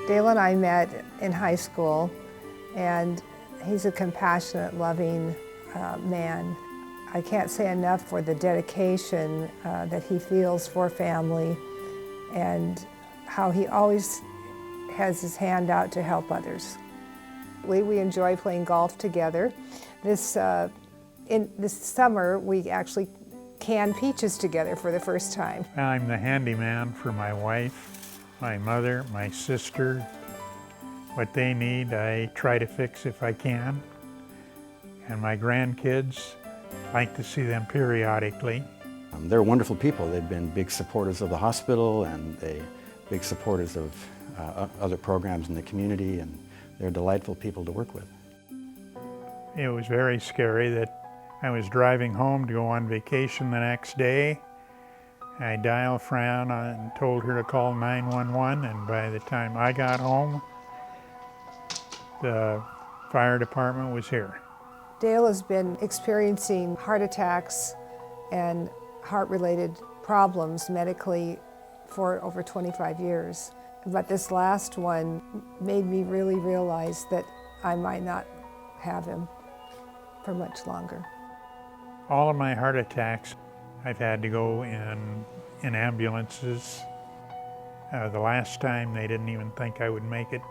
Dale and I met in high school, and he's a compassionate, loving man. I can't say enough for the dedication that he feels for family and how he always has his hand out to help others. We enjoy playing golf together. This summer, we actually canned peaches together for the first time. I'm the handyman for my wife, my mother, my sister. What they need, I try to fix if I can. And my grandkids, like to see them periodically. They're wonderful people. They've been big supporters of the hospital and big supporters of other programs in the community, and they're delightful people to work with. It was very scary that I was driving home to go on vacation the next day. I dialed Fran and told her to call 911, and by the time I got home, the fire department was here. Dale has been experiencing heart attacks and heart-related problems medically for over 25 years. But this last one made me really realize that I might not have him for much longer. All of my heart attacks, I've had to go in ambulances. The last time, they didn't even think I would make it.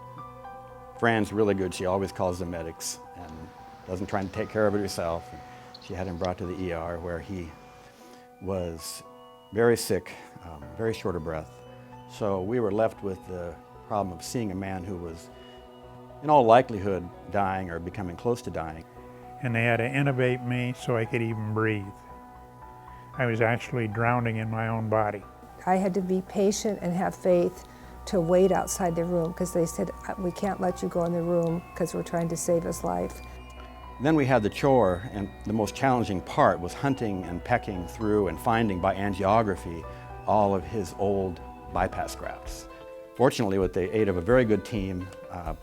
Fran's really good. She always calls the medics and doesn't try to take care of it herself. She had him brought to the ER where he was very sick, very short of breath. So we were left with the problem of seeing a man who was, in all likelihood, dying or becoming close to dying. And they had to intubate me so I could even breathe. I was actually drowning in my own body. I had to be patient and have faith to wait outside the room because they said, we can't let you go in the room because we're trying to save his life. Then we had the chore, and the most challenging part was hunting and pecking through and finding by angiography all of his old bypass grafts. Fortunately, with the aid of a very good team,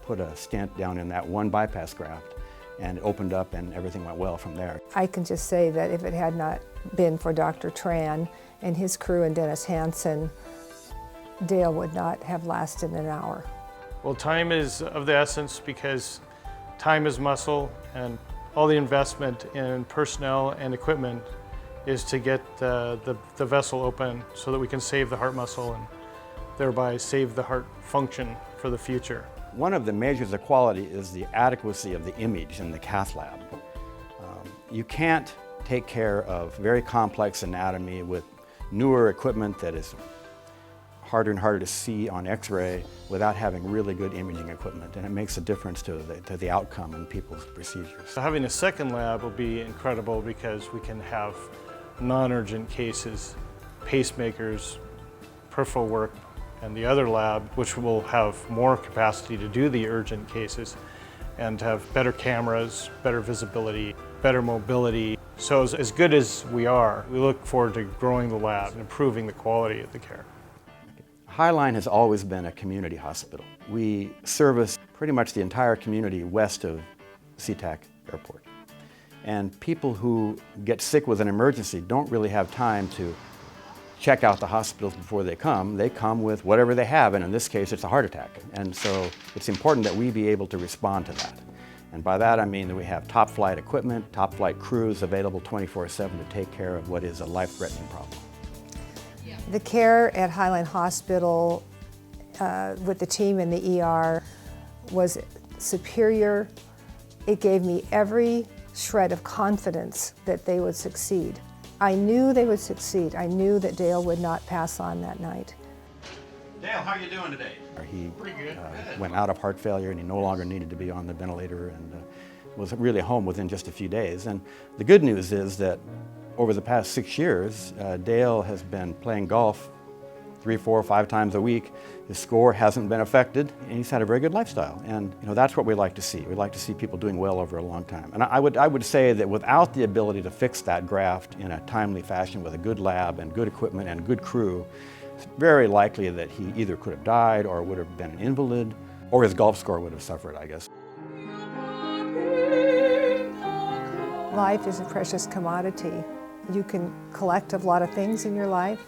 put a stent down in that one bypass graft, and it opened up and everything went well from there. I can just say that if it had not been for Dr. Tran and his crew and Dennis Hansen, Dale would not have lasted an hour. Well, time is of the essence because time is muscle, and all the investment in personnel and equipment is to get the vessel open so that we can save the heart muscle and thereby save the heart function for the future. One of the measures of quality is the adequacy of the image in the cath lab. You can't take care of very complex anatomy with newer equipment that is harder and harder to see on X-ray without having really good imaging equipment, and it makes a difference to the outcome in people's procedures. So having a second lab will be incredible because we can have non-urgent cases, pacemakers, peripheral work, and the other lab, which will have more capacity to do the urgent cases and have better cameras, better visibility, better mobility. So as good as we are, we look forward to growing the lab and improving the quality of the care. Highline has always been a community hospital. We service pretty much the entire community west of SeaTac Airport. And people who get sick with an emergency don't really have time to check out the hospitals before they come. They come with whatever they have, and in this case, it's a heart attack. And so it's important that we be able to respond to that. And by that, I mean that we have top flight equipment, top flight crews available 24/7 to take care of what is a life-threatening problem. The care at Highline Hospital with the team in the ER was superior. It gave me every shred of confidence that they would succeed. I knew they would succeed. I knew that Dale would not pass on that night. Dale, how are you doing today? He went out of heart failure, and he no longer needed to be on the ventilator, and was really home within just a few days. And the good news is that over the past 6 years, Dale has been playing golf 3, 4, 5 times a week. His score hasn't been affected, and he's had a very good lifestyle. And that's what we like to see. We like to see people doing well over a long time. And I would say that without the ability to fix that graft in a timely fashion with a good lab and good equipment and good crew, it's very likely that he either could have died or would have been an invalid, or his golf score would have suffered, I guess. Life is a precious commodity. You can collect a lot of things in your life.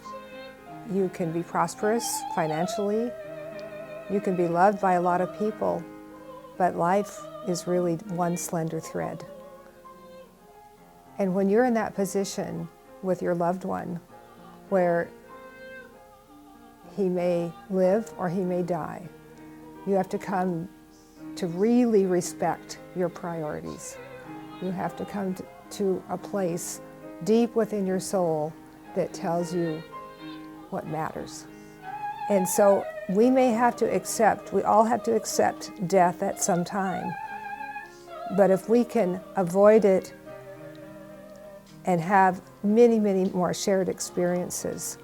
You can be prosperous financially, You can be loved by a lot of people, but life is really one slender thread. And when you're in that position with your loved one, where he may live or he may die, you have to come to really respect your priorities. You have to come to a place deep within your soul that tells you what matters. And so we may have to accept, we all have to accept death at some time. But if we can avoid it and have many, many more shared experiences,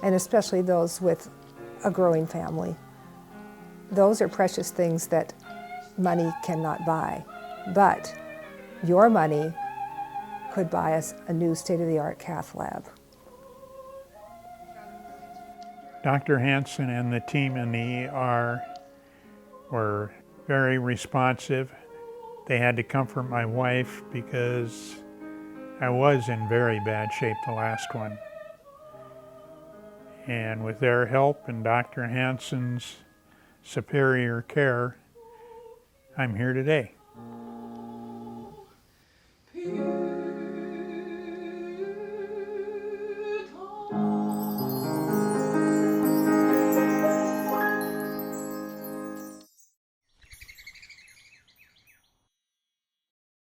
and especially those with a growing family, those are precious things that money cannot buy. But your money could buy us a new state-of-the-art cath lab. Dr. Hansen and the team in the ER were very responsive. They had to comfort my wife because I was in very bad shape the last one. And with their help and Dr. Hansen's superior care, I'm here today.